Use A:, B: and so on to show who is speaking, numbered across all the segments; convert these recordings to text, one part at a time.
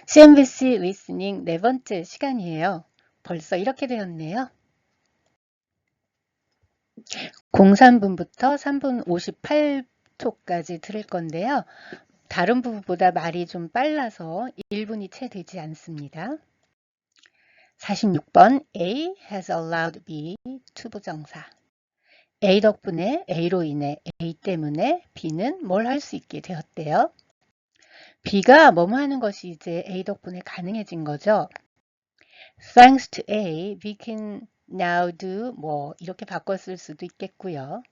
A: CNBC 리스닝 네 번째 시간이에요. 벌써 이렇게 되었네요. 03분부터 3분 58초까지 들을 건데요. 다른 부분보다 말이 좀 빨라서 1분이 채 되지 않습니다. 46번 A has allowed B 투부정사. A 덕분에 A로 인해 A 때문에 B는 뭘 할 수 있게 되었대요. B가 뭐뭐 하는 것이 이제 A 덕분에 가능해진 거죠. Thanks to A, we can now do 뭐 이렇게 바꿨을 수도 있겠고요.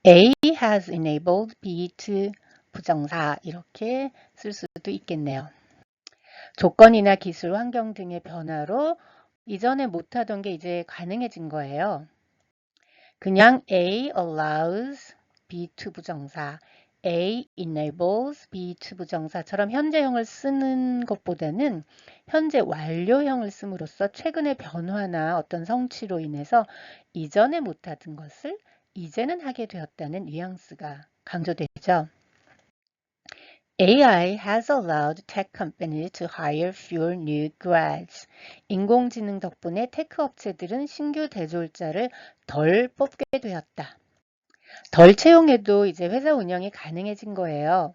A: A has enabled B to 부정사 이렇게 쓸 수도 있겠네요. 조건이나 기술, 환경 등의 변화로 이전에 못하던 게 이제 가능해진 거예요. 그냥 A allows B to 부정사, A enables B to 부정사처럼 현재형을 쓰는 것보다는 현재 완료형을 씀으로써 최근의 변화나 어떤 성취로 인해서 이전에 못하던 것을 이제는 하게 되었다는 뉘앙스가 강조되죠. AI has allowed tech companies to hire fewer new grads. 인공지능 덕분에 테크 업체들은 신규 대졸자를 덜 뽑게 되었다. 덜 채용해도 이제 회사 운영이 가능해진 거예요.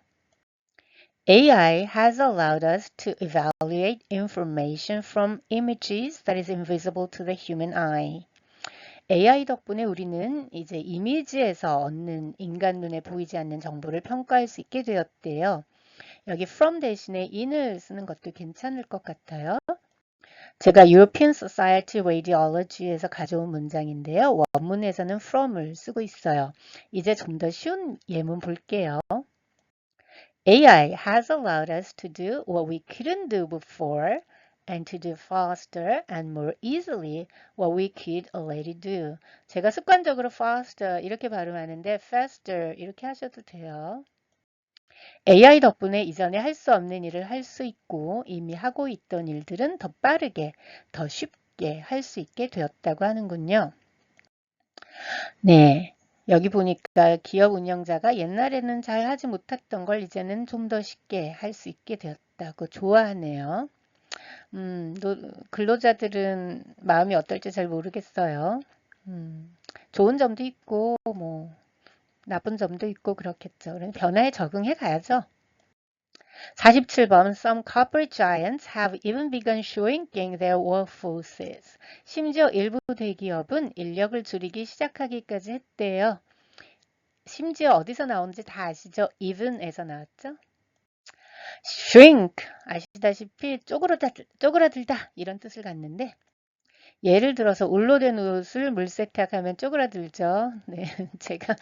A: AI has allowed us to evaluate information from images that is invisible to the human eye. AI 덕분에 우리는 이제 이미지에서 얻는 인간 눈에 보이지 않는 정보를 평가할 수 있게 되었대요. 여기 from 대신에 in을 쓰는 것도 괜찮을 것 같아요. 제가 European Society Radiology에서 가져온 문장인데요. 원문에서는 from을 쓰고 있어요. 이제 좀 더 쉬운 예문 볼게요. AI has allowed us to do what we couldn't do before and to do faster and more easily what we could already do. 제가 습관적으로 faster 이렇게 발음하는데 faster 이렇게 하셔도 돼요. AI 덕분에 이전에 할 수 없는 일을 할 수 있고 이미 하고 있던 일들은 더 빠르게, 더 쉽게 할 수 있게 되었다고 하는군요. 네, 여기 보니까 기업 운영자가 옛날에는 잘 하지 못했던 걸 이제는 좀 더 쉽게 할 수 있게 되었다고 좋아하네요. 근로자들은 마음이 어떨지 잘 모르겠어요. 좋은 점도 있고 뭐 나쁜 점도 있고 그렇겠죠. 그래서 변화에 적응해 가야죠. 47번 Some corporate giants have even begun shrinking their workforces. 심지어 일부 대기업은 인력을 줄이기 시작하기까지 했대요. 심지어 어디서 나오는지 다 아시죠? even에서 나왔죠? shrink 아시다시피 쪼그라들다 이런 뜻을 갖는데 예를 들어서 울로 된 옷을 물세탁하면 쪼그라들죠. 네, 제가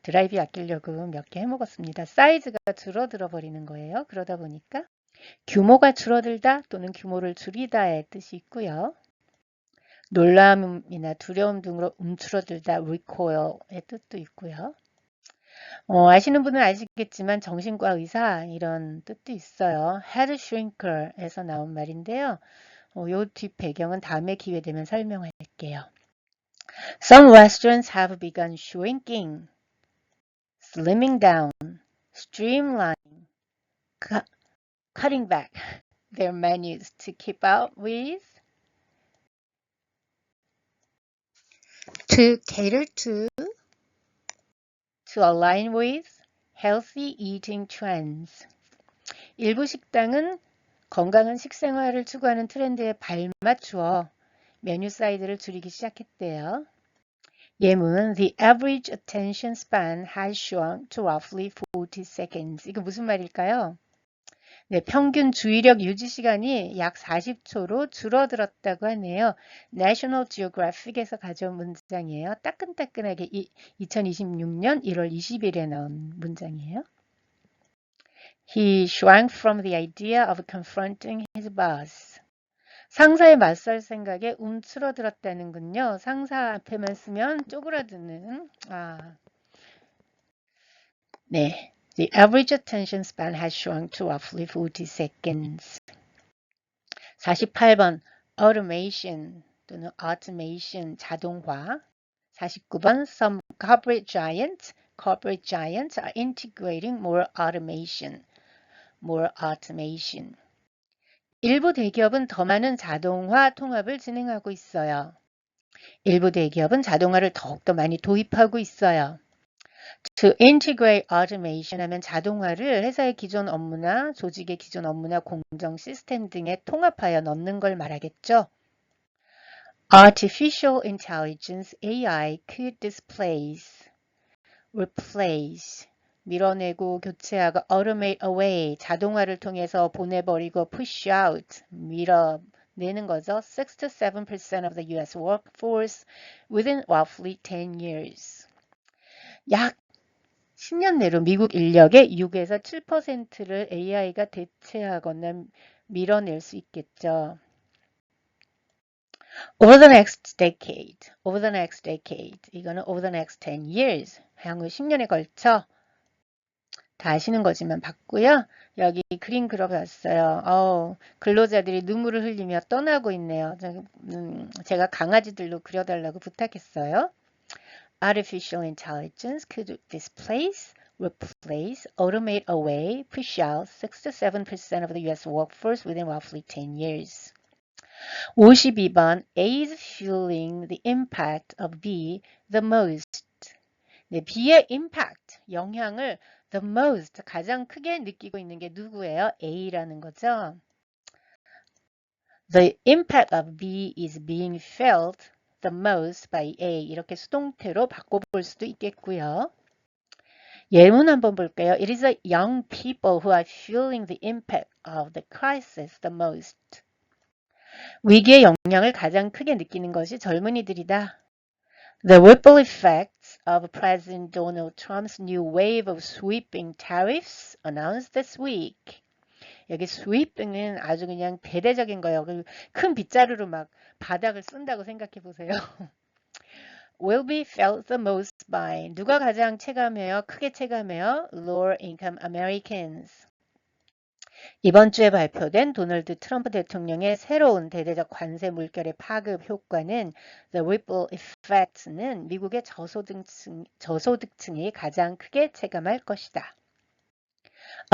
A: 드라이브 아끼려고 몇 개 해먹었습니다. 사이즈가 줄어들어 버리는 거예요. 그러다 보니까 규모가 줄어들다 또는 규모를 줄이다의 뜻이 있고요. 놀람이나 두려움 등으로 움츠러들다 recoil의 뜻도 있고요. 아시는 분은 아시겠지만 정신과 의사 이런 뜻도 있어요. head shrinker에서 나온 말인데요. 요 뒷 배경은 다음에 기회 되면 설명할게요. Some restaurants have begun shrinking, slimming down, streamlining, cutting back their menus to keep up with, to cater to align with healthy eating trends. 일부 식당은 건강한 식생활을 추구하는 트렌드에 발맞추어 메뉴 사이즈를 줄이기 시작했대요. 예문 The average attention span has shrunk to roughly 40 seconds. 이거 무슨 말일까요? 네, 평균 주의력 유지 시간이 약 40초로 줄어들었다고 하네요. National Geographic에서 가져온 문장이에요. 따끈따끈하게 2026년 1월 20일에 나온 문장이에요. He shrank from the idea of confronting his boss. 상사에 맞설 생각에 움츠러들었다는군요. 상사 앞에만 쓰면 쪼그라드는. 네. The average attention span has shrunk to roughly 40 seconds. 48번 automation 또는 automation 자동화. 49번 some corporate giants are integrating more automation. more automation. 일부 대기업은 더 많은 자동화 통합을 진행하고 있어요. 일부 대기업은 자동화를 더욱더 많이 도입하고 있어요. To integrate automation 하면 자동화를 회사의 기존 업무나 조직의 기존 업무나 공정 시스템 등에 통합하여 넣는 걸 말하겠죠. Artificial intelligence AI could displace, replace, 밀어내고 교체하고 automate away, 자동화를 통해서 보내버리고 push out, 밀어내는 거죠. 6 to 7% of the US workforce within roughly 10 years. 약 10년 내로 미국 인력의 6에서 7%를 AI가 대체하거나 밀어낼 수 있겠죠. Over the next decade, over the next decade, 이거는 over the next 10 years, 향후 10년에 걸쳐 다 아시는 거지만 봤고요. 여기 그림 그려봤어요. 근로자들이 눈물을 흘리며 떠나고 있네요. 제가 강아지들로 그려달라고 부탁했어요. Artificial intelligence could displace, replace, automate away, push out 6 to 7% of the US workforce within roughly 10 years. 52번 A is feeling the impact of B the most. 네, B의 impact, 영향을 the most, 가장 크게 느끼고 있는 게 누구예요? A라는 거죠. The impact of B is being felt the most by A. 이렇게 수동태로 바꿔볼 수도 있겠고요. 예문 한번 볼게요. It is the young people who are feeling the impact of the crisis the most. 위기의 영향을 가장 크게 느끼는 것이 젊은이들이다. The ripple effects of President Donald Trump's new wave of sweeping tariffs announced this week. 여기 sweeping은 아주 그냥 대대적인 거예요. 큰 빗자루로 막 바닥을 쓴다고 생각해 보세요. Will be felt the most by 누가 가장 체감해요? 크게 체감해요? Lower income Americans. 이번 주에 발표된 도널드 트럼프 대통령의 새로운 대대적 관세 물결의 파급 효과는 The Ripple Effect는 미국의 저소득층이 가장 크게 체감할 것이다.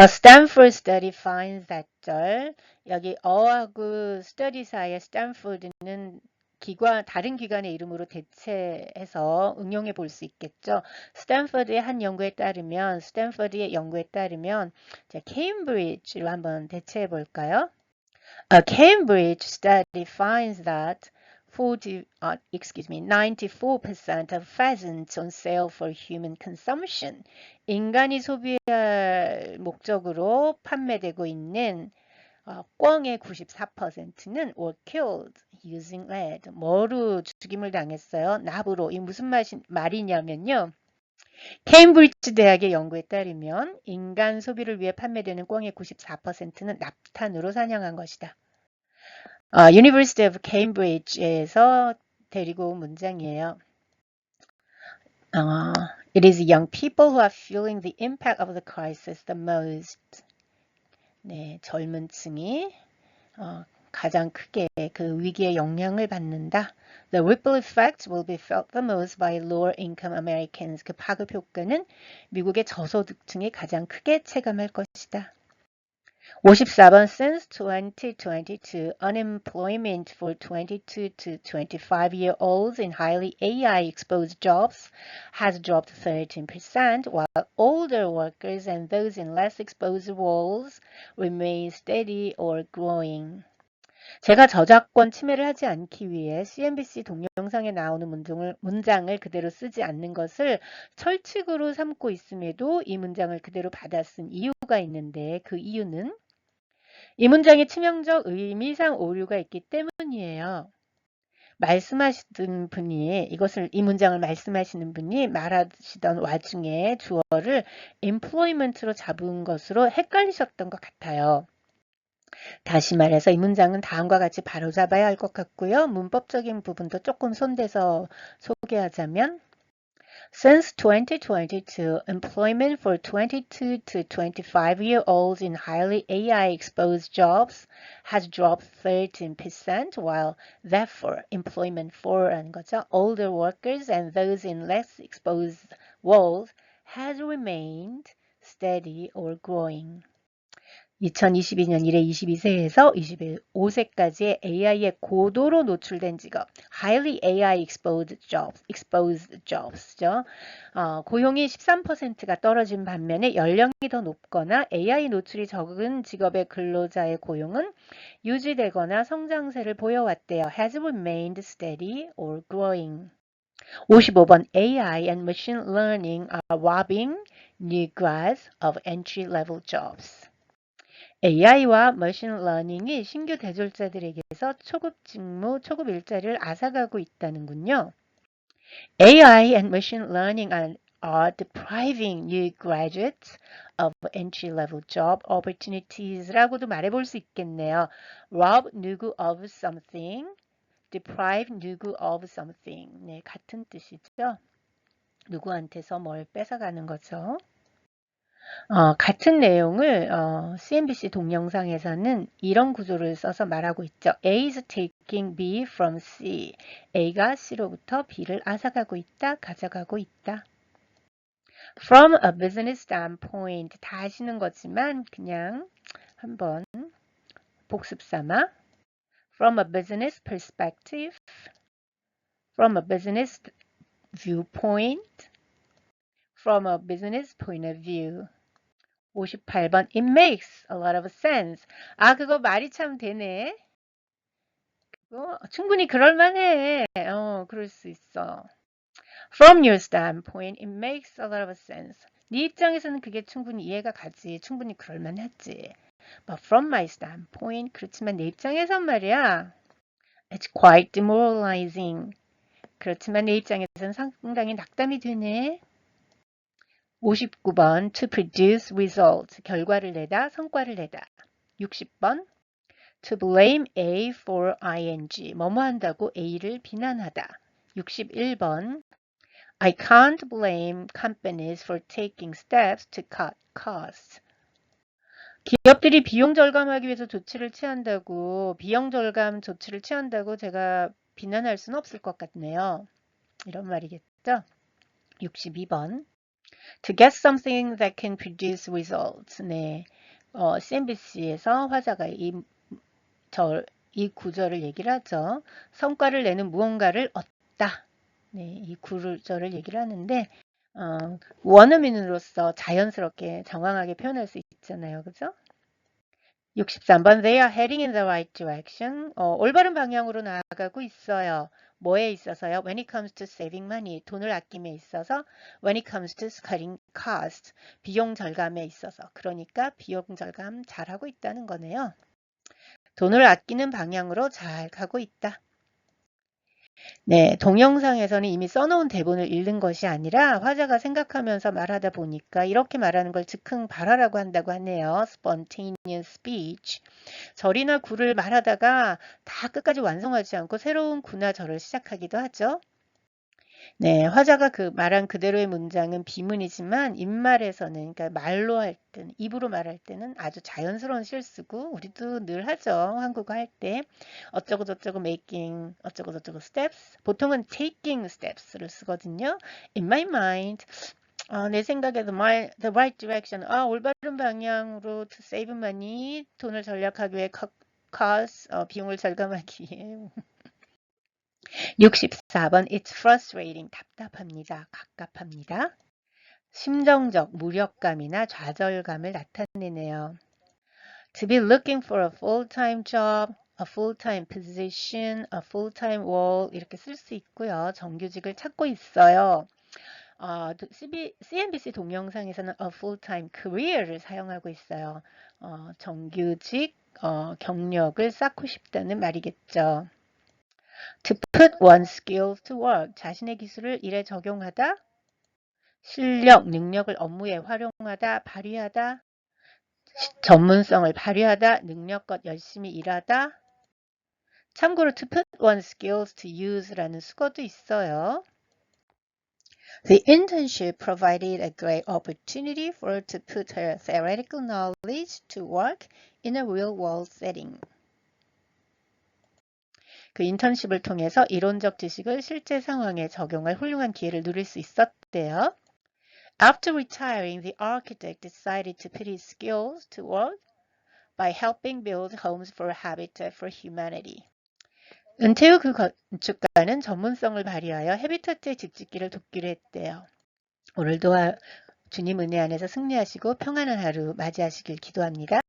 A: A Stanford study finds that 여기 어하고 study 사이에 Stanford는 다른 기관의 이름으로 대체해서 응용해 볼 수 있겠죠. 스탠퍼드의 한 연구에 따르면, 자, 케임브리지로 한번 대체해 볼까요? A Cambridge study finds that 94% of pheasants on sale for human consumption. 인간이 소비할 목적으로 판매되고 있는 꿩의 94%는 were killed using lead. 뭐로 죽임을 당했어요? 납으로. 이 무슨 말이냐면요. 케임브리지 대학의 연구에 따르면 인간 소비를 위해 판매되는 꿩의 94%는 납탄으로 사냥한 것이다. University of Cambridge에서 데리고 온 문장이에요. It is young people who are feeling the impact of the crisis the most. 네, 젊은 층이 가장 크게 그 위기의 영향을 받는다. The ripple effect will be felt the most by lower income Americans. 그 파급 효과는 미국의 저소득층이 가장 크게 체감할 것이다. 54번 Since 2022, unemployment for 22 to 25-year-olds in highly AI-exposed jobs has dropped 13%, while older workers and those in less exposed roles remain steady or growing. 제가 저작권 침해를 하지 않기 위해 CNBC 동영상에 나오는 문장을 그대로 쓰지 않는 것을 철칙으로 삼고 있음에도 이 문장을 그대로 받아 쓴 이유가 있는데 그 이유는 이 문장에 치명적 의미상 오류가 있기 때문이에요. 말씀하시던 분이 이 문장을 말씀하시는 분이 말하시던 와중에 주어를 employment로 잡은 것으로 헷갈리셨던 것 같아요. 다시 말해서 이 문장은 다음과 같이 바로잡아야 할 것 같고요. 문법적인 부분도 조금 손대서 소개하자면 Since 2022, employment for 22 to 25-year-olds in highly AI-exposed jobs has dropped 13%, while therefore employment for older workers and those in less exposed roles has remained steady or growing. 2022년 1회 22세에서 25세까지의 AI에 고도로 노출된 직업, highly AI exposed jobs죠. 고용이 13%가 떨어진 반면에 연령이 더 높거나 AI 노출이 적은 직업의 근로자의 고용은 유지되거나 성장세를 보여왔대요. has remained steady or growing. 55번 AI and machine learning are robbing new grads of entry-level jobs. AI와 머신러닝이 신규 대졸자들에게서 초급 직무, 초급 일자리를 앗아가고 있다는군요. AI and machine learning are depriving new graduates of entry-level job opportunities라고도 말해볼 수 있겠네요. rob 누구 of something, deprive 누구 of something. 네, 같은 뜻이죠. 누구한테서 뭘 뺏어가는 거죠. 같은 내용을 CNBC 동영상에서는 이런 구조를 써서 말하고 있죠. A is taking B from C. A가 C로부터 B를 앗아가고 있다, 가져가고 있다. From a business standpoint, 다 아시는 거지만 그냥 한번 복습 삼아. From a business perspective, from a business viewpoint, from a business point of view. 58번 It makes a lot of sense. 그거 말이 참 되네. 충분히 그럴만해. 그럴 수 있어. From your standpoint, it makes a lot of sense. 네 입장에서는 그게 충분히 이해가 가지. 충분히 그럴만하지. But from my standpoint, 그렇지만 내 입장에선 말이야. It's quite demoralizing. 그렇지만 내 입장에서는 상당히 낙담이 되네. 59번 to produce results, 결과를 내다, 성과를 내다. 60번 to blame A for ing, 뭐뭐 한다고 A를 비난하다. 61번 I can't blame companies for taking steps to cut costs. 기업들이 비용 절감하기 위해서 조치를 취한다고, 비용 절감 조치를 취한다고 제가 비난할 수는 없을 것 같네요. 이런 말이겠죠? 62번 To get something that can produce results. 네, CNBC에서 화자가 이 구절을 얘기를 하죠. 성과를 내는 무언가를 얻다. 네, 이 구절을 얘기를 하는데 원어민으로서 자연스럽게 정황하게 표현할 수 있잖아요. 그죠? 63번 They are heading in the right direction. 올바른 방향으로 나아가고 있어요. 뭐에 있어서요? When it comes to saving money. 돈을 아낌에 있어서 When it comes to cutting costs. 비용 절감에 있어서. 그러니까 비용 절감 잘하고 있다는 거네요. 돈을 아끼는 방향으로 잘 가고 있다. 네, 동영상에서는 이미 써놓은 대본을 읽는 것이 아니라 화자가 생각하면서 말하다 보니까 이렇게 말하는 걸 즉흥 발화라고 한다고 하네요. Spontaneous speech. 절이나 구를 말하다가 다 끝까지 완성하지 않고 새로운 구나 절을 시작하기도 하죠. 네, 화자가 말한 그대로의 문장은 비문이지만 입말에서는, 그러니까 말로 할 때는, 입으로 말할 때는 아주 자연스러운 실수고 우리도 늘 하죠. 한국어 할 때 어쩌고 저쩌고 making 어쩌고 저쩌고 steps, 보통은 taking steps를 쓰거든요. In my mind, 내 생각에 the right direction, 올바른 방향으로 to save money, 돈을 절약하기 위해 cost, 비용을 절감하기 위해. 64번 It's frustrating. 답답합니다. 갑갑합니다. 심정적 무력감이나 좌절감을 나타내네요. To be looking for a full-time job, a full-time position, a full-time role 이렇게 쓸 수 있고요. 정규직을 찾고 있어요. CNBC 동영상에서는 a full-time career를 사용하고 있어요. 정규직 경력을 쌓고 싶다는 말이겠죠. To put one's skills to work. 자신의 기술을 일에 적용하다. 실력, 능력을 업무에 활용하다, 발휘하다. 전문성을 발휘하다, 능력껏 열심히 일하다. 참고로 to put one's skills to use라는 수거도 있어요. The internship provided a great opportunity for her to put her theoretical knowledge to work in a real-world setting. 그 인턴십을 통해서 이론적 지식을 실제 상황에 적용할 훌륭한 기회를 누릴 수 있었대요. After retiring, the architect decided to put his skills to work by helping build homes for Habitat for Humanity. 은퇴 후 그 건축가는 전문성을 발휘하여 해비터트의 집짓기를 돕기로 했대요. 오늘도 주님 은혜 안에서 승리하시고 평안한 하루 맞이하시길 기도합니다.